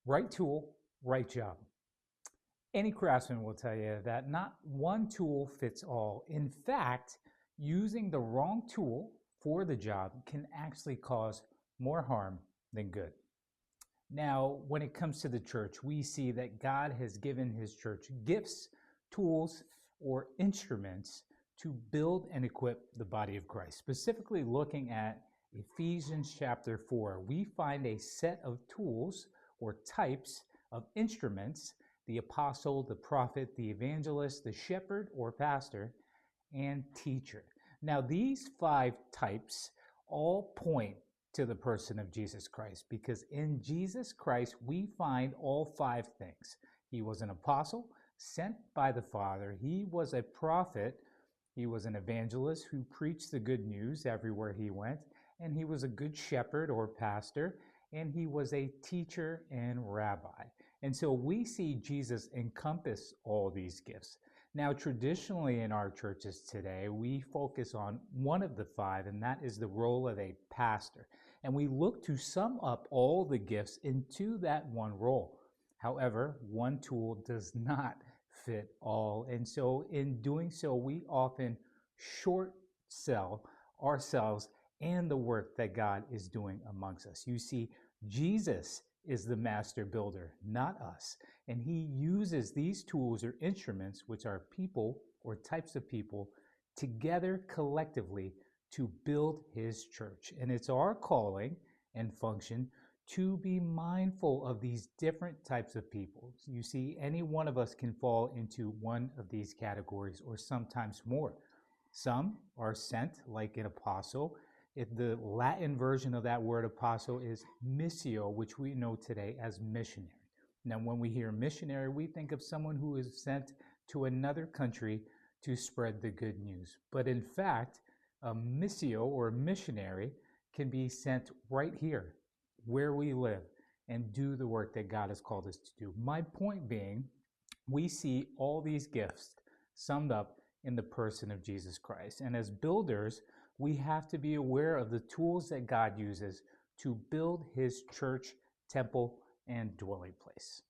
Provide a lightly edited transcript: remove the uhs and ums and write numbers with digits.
Right tool, right job. Any craftsman will tell you that not one tool fits all. In fact, using the wrong tool for the job can actually cause more harm than good. Now, when it comes to the church, we see that God has given his church gifts, tools, or instruments to build and equip the body of Christ. Specifically looking at Ephesians chapter 4, we find a set of tools or types of instruments: the apostle, the prophet, the evangelist, the shepherd or pastor, and teacher. Now, these five types all point to the person of Jesus Christ, because in Jesus Christ we find all five things. He was an apostle sent by the Father, he was a prophet, he was an evangelist who preached the good news everywhere he went, and he was a good shepherd or pastor, and he was a teacher and rabbi. And so we see Jesus encompass all these gifts. Now, traditionally in our churches today, we focus on one of the five, and that is the role of a pastor. And we look to sum up all the gifts into that one role. However, one tool does not fit all. And so in doing so, we often short sell ourselves and the work that God is doing amongst us. You see, Jesus is the master builder, not us. And he uses these tools or instruments, which are people or types of people, together collectively to build his church. And it's our calling and function to be mindful of these different types of people. You see, any one of us can fall into one of these categories or sometimes more. Some are sent like an apostle. The Latin version of that word apostle is missio, which we know today as missionary. Now, when we hear missionary, we think of someone who is sent to another country to spread the good news. But in fact, a missio or missionary can be sent right here, where we live, and do the work that God has called us to do. My point being, we see all these gifts summed up in the person of Jesus Christ. And as builders, we have to be aware of the tools that God uses to build his church, temple, and dwelling place.